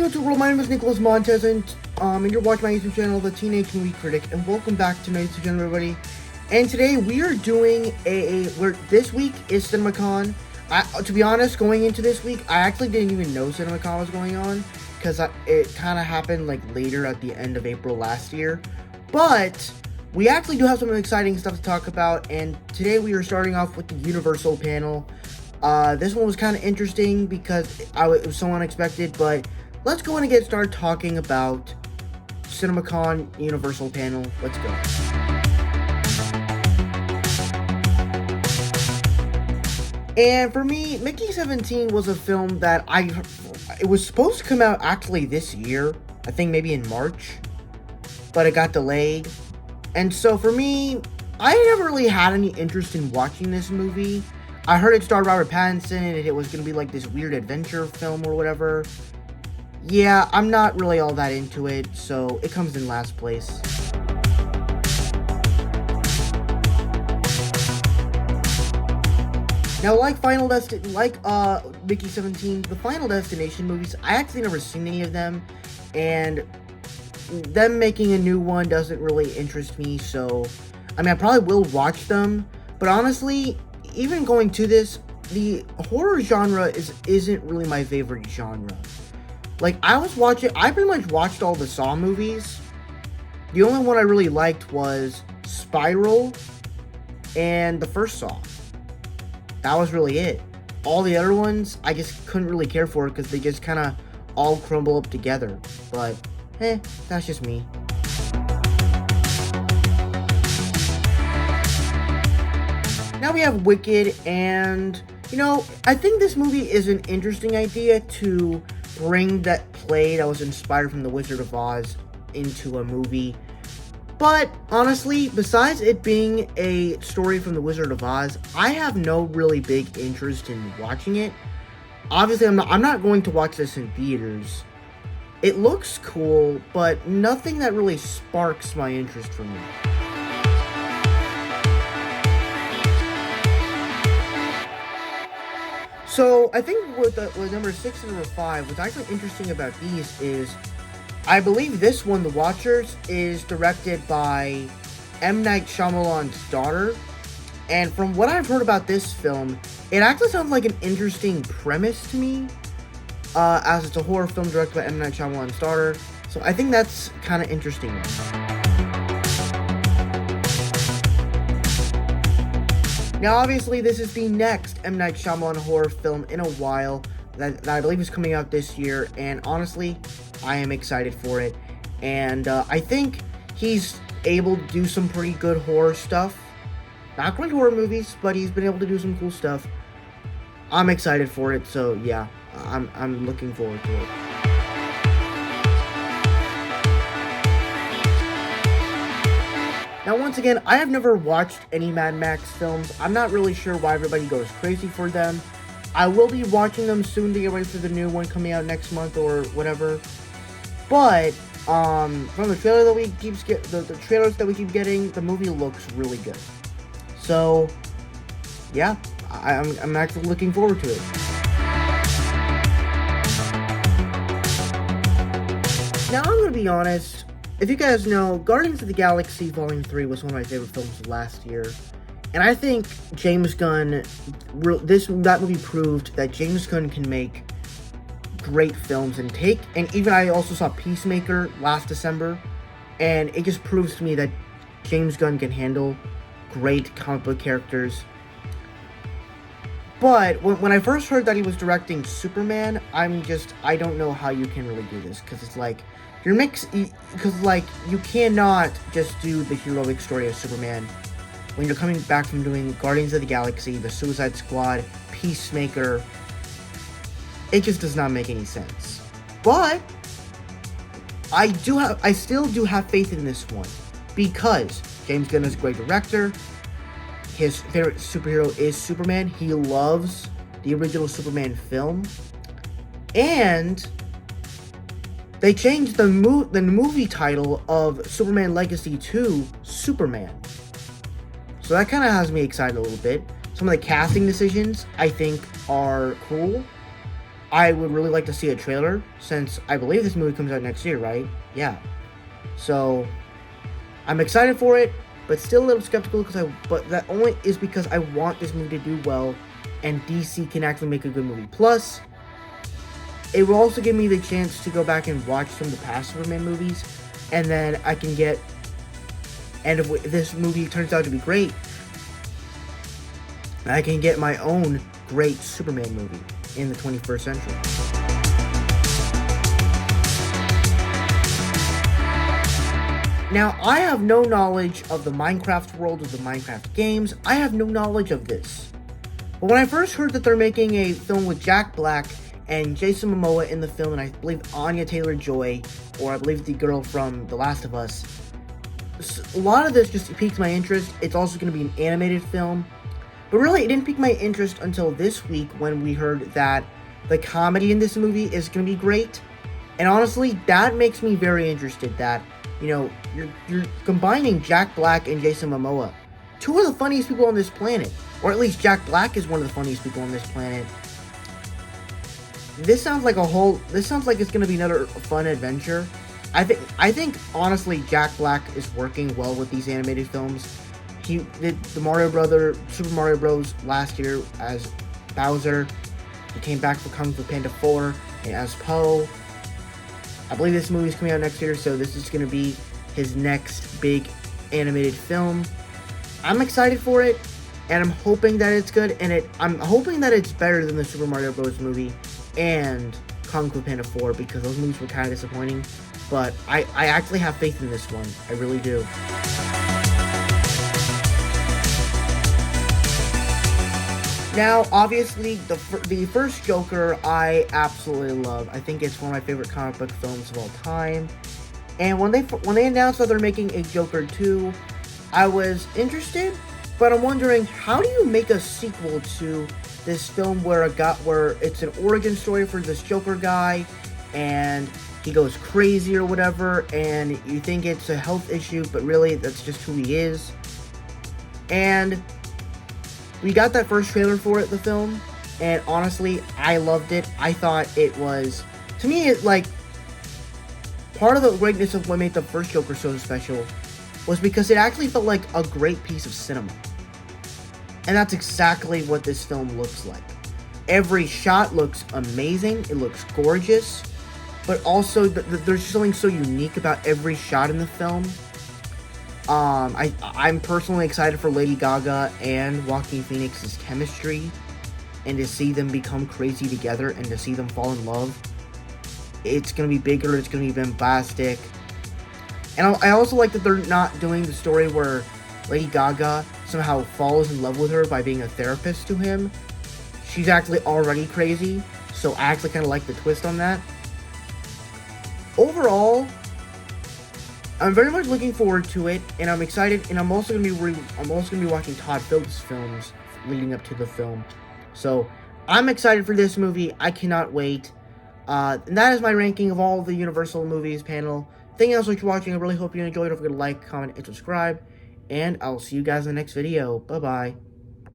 what's up, world? My name is Nicholas Montez, and you're watching my YouTube channel, The Teenage Movie Critic, and welcome back to my YouTube channel, everybody. And today we are doing this week is Cinemacon. To be honest, going into this week, I actually didn't even know Cinemacon was going on, because it kind of happened like later at the end of April last year. But we actually do have some exciting stuff to talk about, and today we are starting off with the Universal panel. This one was kind of interesting because it was so unexpected, but let's go and get started talking about Cinemacon Universal panel. Let's go. And for me, Mickey 17 was a film that it was supposed to come out actually this year, I think maybe in March, but it got delayed. And so for me, I never really had any interest in watching this movie. I heard it starred Robert Pattinson, and it was going to be like this weird adventure film or whatever. Yeah, I'm not really all that into it, so it comes in last place. Now, like Mickey 17, the Final Destination movies, I actually never seen any of them, and them making a new one doesn't really interest me, so, I mean, I probably will watch them, but honestly, even going to this, the horror genre isn't really my favorite genre. Like, I pretty much watched all the Saw movies. The only one I really liked was Spiral and the first Saw. That was really it. All the other ones, I just couldn't really care for because they just kind of all crumble up together. But, that's just me. Now we have Wicked, and, I think this movie is an interesting idea to bring that play that was inspired from The Wizard of Oz into a movie. But, honestly, besides it being a story from The Wizard of Oz, I have no really big interest in watching it. Obviously, I'm not going to watch this in theaters. It looks cool, but nothing that really sparks my interest for me. So, I think with number 6 and number 5, what's actually interesting about these is, I believe this one, The Watchers, is directed by M. Night Shyamalan's daughter. And from what I've heard about this film, it actually sounds like an interesting premise to me, as it's a horror film directed by M. Night Shyamalan's daughter. So I think that's kind of interesting. Now, obviously, this is the next M. Night Shyamalan horror film in a while that I believe is coming out this year, and honestly, I am excited for it. And I think he's able to do some pretty good horror stuff. Not great horror movies, but he's been able to do some cool stuff. I'm excited for it, so yeah, I'm looking forward to it. Now, once again, I have never watched any Mad Max films. I'm not really sure why everybody goes crazy for them. I will be watching them soon to get ready for the new one coming out next month or whatever. But, from the trailer that we the trailers that we keep getting, the movie looks really good. So, yeah, I'm actually looking forward to it. Now, I'm gonna be honest. If you guys know, Guardians of the Galaxy Volume 3 was one of my favorite films last year. And I think James Gunn, that movie proved that James Gunn can make great films and even I also saw Peacemaker last December, and it just proves to me that James Gunn can handle great comic book characters. But when I first heard that he was directing Superman, I don't know how you can really do this, because it's like, you cannot just do the heroic story of Superman when you're coming back from doing Guardians of the Galaxy, The Suicide Squad, Peacemaker. It just does not make any sense. But I still do have faith in this one, because James Gunn is a great director. His favorite superhero is Superman. He loves the original Superman film. And they changed the movie title of Superman Legacy to Superman. So that kind of has me excited a little bit. Some of the casting decisions, I think, are cool. I would really like to see a trailer, since I believe this movie comes out next year, right? Yeah. So, I'm excited for it, but still a little skeptical, but that only is because I want this movie to do well, and DC can actually make a good movie. Plus, it will also give me the chance to go back and watch some of the past Superman movies, and then I can get, and if this movie turns out to be great, I can get my own great Superman movie in the 21st century. Now, I have no knowledge of the Minecraft world, of the Minecraft games. I have no knowledge of this. But when I first heard that they're making a film with Jack Black and Jason Momoa in the film, and I believe Anya Taylor-Joy, or I believe the girl from The Last of Us, a lot of this just piqued my interest. It's also going to be an animated film. But really, it didn't pique my interest until this week when we heard that the comedy in this movie is going to be great. And honestly, that makes me very interested that, you know, you're combining Jack Black and Jason Momoa, two of the funniest people on this planet. Or at least Jack Black is one of the funniest people on this planet. This sounds like it's going to be another fun adventure. I think honestly, Jack Black is working well with these animated films. He did the Super Mario Bros. Last year as Bowser. He came back for Kung Fu Panda 4 and as Poe. I believe this movie is coming out next year, so this is going to be his next big animated film. I'm excited for it, and I'm hoping that it's good, and I'm hoping that it's better than the Super Mario Bros. Movie and Kung Fu Panda 4, because those movies were kind of disappointing. But I actually have faith in this one. I really do. Now, obviously, the first Joker I absolutely love. I think it's one of my favorite comic book films of all time. And when they announced that they're making a Joker 2, I was interested, but I'm wondering, how do you make a sequel to this film where it's an origin story for this Joker guy, and he goes crazy or whatever, and you think it's a health issue, but really that's just who he is. And we got that first trailer for it, the film, and honestly, I loved it. I thought it was, to me, it like, part of the greatness of what made the first Joker so special was because it actually felt like a great piece of cinema. And that's exactly what this film looks like. Every shot looks amazing, it looks gorgeous, but also there's something so unique about every shot in the film. I'm personally excited for Lady Gaga and Joaquin Phoenix's chemistry, and to see them become crazy together, and to see them fall in love. It's going to be bigger, it's going to be bombastic. And I also like that they're not doing the story where Lady Gaga somehow falls in love with her by being a therapist to him. She's actually already crazy, so I actually kind of like the twist on that. Overall, I'm very much looking forward to it, and I'm excited. And I'm also gonna be watching Todd Phillips films leading up to the film. So I'm excited for this movie. I cannot wait. And that is my ranking of all the Universal movies panel. Thank you guys so much for watching. I really hope you enjoyed. Don't forget to like, comment, and subscribe. And I'll see you guys in the next video. Bye bye.